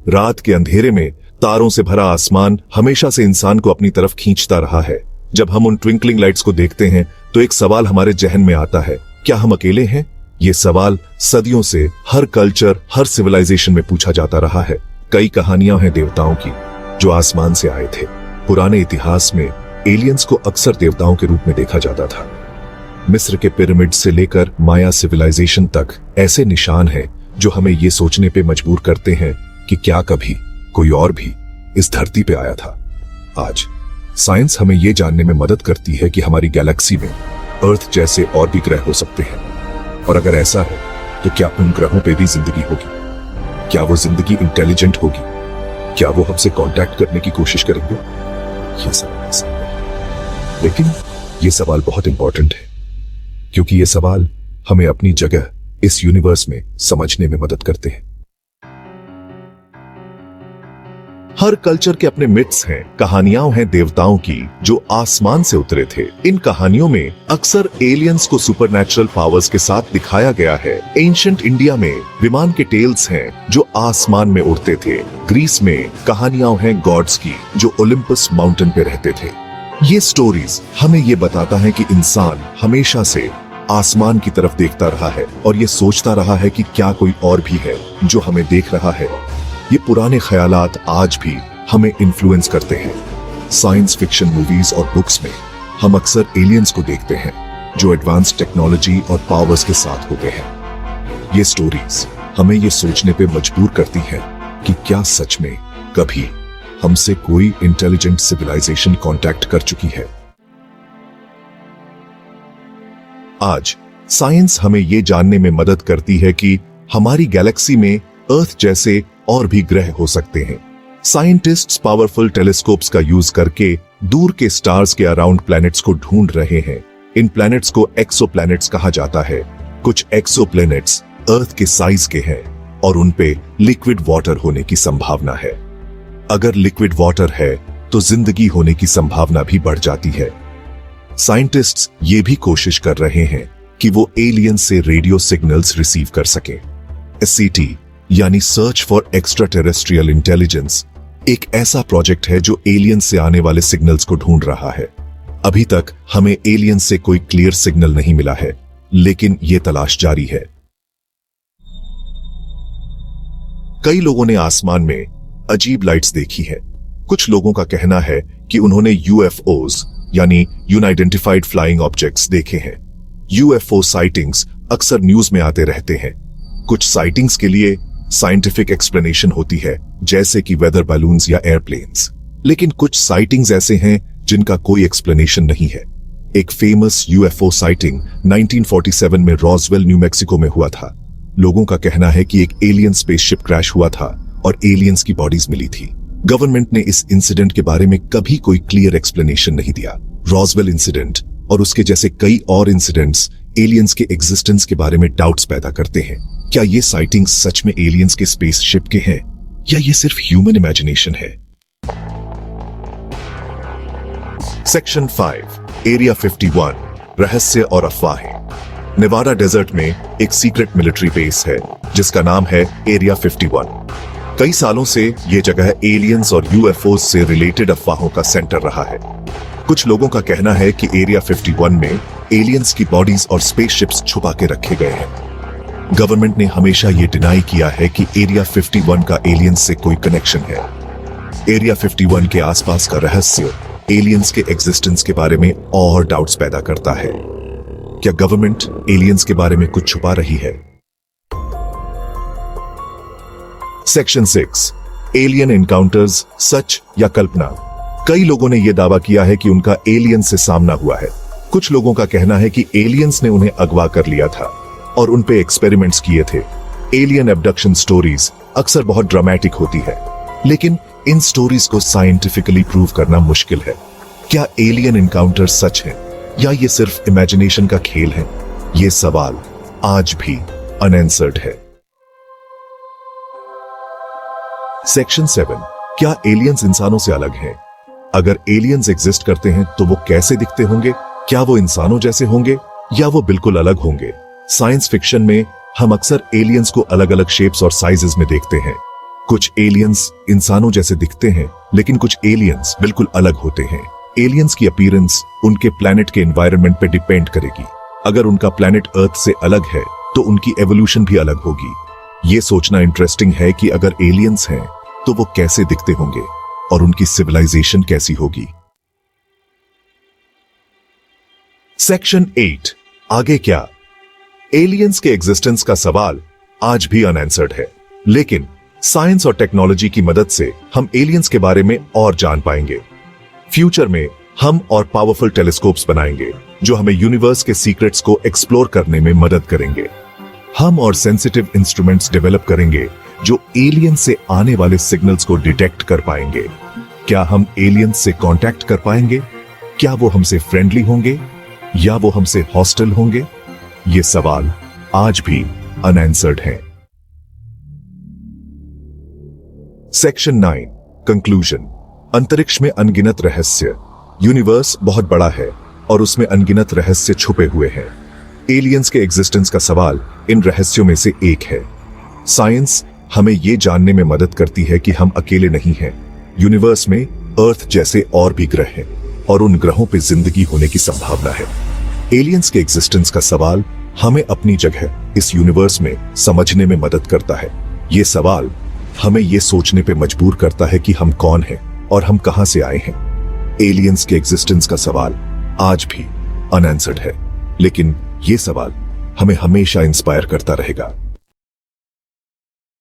रात के अंधेरे में तारों से भरा आसमान हमेशा से इंसान को अपनी तरफ खींचता रहा है। जब हम उन ट्विंकलिंग लाइट्स को देखते हैं तो एक सवाल हमारे जहन में आता है, क्या हम अकेले हैं? ये सवाल सदियों से हर कल्चर, हर सिविलाइजेशन में पूछा जाता रहा है। कई कहानियां हैं देवताओं की जो आसमान से आए थे। पुराने इतिहास में एलियंस को अक्सर देवताओं के रूप में देखा जाता था। मिस्र के पिरामिड से लेकर माया सिविलाइजेशन तक ऐसे निशान हैं जो हमें ये सोचने पे मजबूर करते हैं कि क्या कभी कोई और भी इस धरती पे आया था। आज साइंस हमें ये जानने में मदद करती है कि हमारी गैलेक्सी में अर्थ जैसे और भी ग्रह हो सकते हैं, और अगर ऐसा है तो क्या उन ग्रहों पे भी जिंदगी होगी? क्या वो जिंदगी इंटेलिजेंट होगी? क्या वो हमसे कांटेक्ट करने की कोशिश करेंगे? ये सवाल है, लेकिन ये सवाल बहुत इंपॉर्टेंट है क्योंकि ये सवाल हमें अपनी जगह इस यूनिवर्स में समझने में मदद करते हैं। हर कल्चर के अपने मिथ्स हैं, कहानियां हैं देवताओं की जो आसमान से उतरे थे। इन कहानियों में अक्सर एलियंस को सुपरनैचुरल पावर्स के साथ दिखाया गया है। एंशिएंट इंडिया में विमान के टेल्स हैं जो आसमान में उड़ते थे। ग्रीस में कहानियां हैं गॉड्स की जो ओलिम्पस माउंटेन पे रहते थे। ये स्टोरीज हमें ये बताता है कि इंसान हमेशा से आसमान की तरफ देखता रहा है और ये सोचता रहा है कि क्या कोई और भी है जो हमें देख रहा है। ये पुराने ख्यालात आज भी हमें इन्फ्लुएंस करते हैं। साइंस फिक्शन मूवीज और बुक्स में हम अक्सर एलियंस को देखते हैं जो एडवांस टेक्नोलॉजी और पावर्स के साथ होते हैं। ये स्टोरीज हमें ये सोचने पे मजबूर करती हैं कि क्या सच में कभी हमसे कोई इंटेलिजेंट सिविलाइजेशन कांटेक्ट कर चुकी है। आज साइंस हमें ये जानने में मदद करती है कि हमारी गैलेक्सी में अर्थ जैसे और भी ग्रह हो सकते हैं। साइंटिस्ट्स पावरफुल टेलीस्कोप्स का यूज करके दूर के स्टार्स के अराउंड प्लैनेट्स को ढूंढ रहे हैं। इन प्लैनेट्स को एक्सोप्लैनेट्स कहा जाता है। कुछ एक्सोप्लैनेट्स अर्थ के साइज के हैं और उन पे लिक्विड वाटर होने की संभावना है। अगर लिक्विड वाटर है तो जिंदगी होने की संभावना भी बढ़ जाती है। साइंटिस्ट्स ये भी कोशिश कर रहे हैं कि वो एलियन से रेडियो सिग्नल्स रिसीव कर सके। SET यानी search for extra terrestrial intelligence एक ऐसा प्रोजेक्ट है जो एलियन से आने वाले सिग्नल्स को ढूंढ रहा है। अभी तक हमें एलियन से कोई क्लियर सिग्नल नहीं मिला है, लेकिन ये तलाश जारी है। कई लोगों ने आसमान में अजीब लाइट्स देखी है। कुछ लोगों का कहना है कि उन्होंने UFOs यानी अनआइडेंटिफाइड फ्लाइंग ऑब्जेक्ट्स देखे हैं। UFO साइटिंग्स अक्सर न्यूज में आते रहते हैं। कुछ साइटिंग्स के लिए साइंटिफिक एक्सप्लेनेशन होती है, जैसे कि वेदर बैलून्स या एयरप्लेन्स, लेकिन कुछ साइटिंग्स ऐसे हैं जिनका कोई एक्सप्लेनेशन नहीं है। एक फेमस UFO साइटिंग 1947 में रॉसवेल, न्यू मैक्सिको में हुआ था। लोगों का कहना है कि एक एलियन स्पेसशिप क्रैश हुआ था और एलियंस की बॉडीज मिली थी। गवर्नमेंट ने इस इंसिडेंट के बारे में कभी कोई क्लियर एक्सप्लेनेशन नहीं दिया। रॉसवेल इंसिडेंट और उसके जैसे कई और इंसिडेंट्स एलियंस के एग्जिस्टेंस के बारे में डाउट्स पैदा करते हैं। क्या ये साइटिंग्स सच में एलियंस के स्पेसशिप के हैं या ये सिर्फ ह्यूमन इमेजिनेशन है? सेक्शन 5 एरिया 51 रहस्य और अफवाहें। नेवाडा डेजर्ट में एक सीक्रेट मिलिट्री बेस है जिसका नाम है एरिया 51। कई सालों से ये जगह एलियंस और UFOs से रिलेटेड अफवाहों का सेंटर रहा है। कुछ लोगों का कहना है कि एरिया 51 में एलियंस की बॉडीज और स्पेसशिप्स छुपा के रखे गए हैं। गवर्नमेंट ने हमेशा ये डिनाई किया है कि एरिया 51 का एलियंस से कोई कनेक्शन है। एरिया 51 के आसपास का रहस्य एलियंस के एग्जिस्टेंस के बारे में और डाउट्स पैदा करता है। क्या गवर्नमेंट एलियंस के बारे में कुछ छुपा रही है? सेक्शन 6 एलियन एनकाउंटर्स, सच या कल्पना। कई लोगों ने यह दावा किया है कि उनका एलियन से सामना हुआ है। कुछ लोगों का कहना है कि एलियंस ने उन्हें अगवा कर लिया था और उन पे एक्सपेरिमेंट्स किए थे। एलियन एब्डक्शन स्टोरीज अक्सर बहुत ड्रामेटिक होती है, लेकिन इन स्टोरीज को साइंटिफिकली प्रूव करना मुश्किल है। क्या एलियन एनकाउंटर सच है या ये सिर्फ इमेजिनेशन का खेल है? ये सवाल आज भी अनआंसर्ड है। सेक्शन 7 क्या एलियंस इंसानों से अलग हैं? अगर एलियंस एग्जिस्ट करते हैं तो वो कैसे दिखते होंगे? क्या वो इंसानों जैसे होंगे या वो बिल्कुल अलग होंगे? साइंस फिक्शन में हम अक्सर एलियंस को अलग अलग शेप्स और साइजेस में देखते हैं। कुछ एलियंस इंसानों जैसे दिखते हैं, लेकिन कुछ एलियंस बिल्कुल अलग होते हैं। एलियंस की अपीयरेंस उनके प्लैनेट के एनवायरनमेंट पे डिपेंड करेगी। अगर उनका प्लैनेट अर्थ से अलग है तो उनकी एवोल्यूशन भी अलग होगी। ये सोचना इंटरेस्टिंग है कि अगर एलियंस हैं तो वो कैसे दिखते होंगे और उनकी सिविलाइजेशन कैसी होगी। सेक्शन 8, आगे क्या? एलियंस के एग्जिस्टेंस का सवाल आज भी अनआंसर्ड है, लेकिन साइंस और टेक्नोलॉजी की मदद से हम एलियंस के बारे में और जान पाएंगे। फ्यूचर में हम और पावरफुल टेलीस्कोप्स बनाएंगे जो हमें यूनिवर्स के सीक्रेट्स को एक्सप्लोर करने में मदद करेंगे। हम और सेंसिटिव इंस्ट्रूमेंट्स डेवलप करेंगे जो एलियंस से आने वाले सिग्नल्स को डिटेक्ट कर पाएंगे। क्या हम एलियंस से कांटेक्ट कर पाएंगे? क्या वो हमसे फ्रेंडली होंगे या वो हमसे हॉस्टिल होंगे? ये सवाल आज भी अनआंसर्ड हैं। Section 9, conclusion. अंतरिक्ष में अनगिनत रहस्य। यूनिवर्स बहुत बड़ा है और उसमें अनगिनत रहस्य छुपे हुए हैं। एलियंस के एग्जिस्टेंस का सवाल इन रहस्यों में से एक है। साइंस हमें यह जानने में मदद करती है कि हम अकेले नहीं हैं। यूनिवर्स में अर्थ जैसे और भी ग्रह हैं और उन ग्रहों पे जिंदगी होने की संभावना है। एलियंस के एग्जिस्टेंस का सवाल हमें अपनी जगह इस यूनिवर्स में समझने में मदद करता है। ये सवाल हमें ये सोचने पे मजबूर करता है कि हम कौन हैं और हम कहां से आए हैं। एलियंस के एग्जिस्टेंस का सवाल आज भी अनआंसर्ड है, लेकिन ये सवाल हमें हमेशा इंस्पायर करता रहेगा।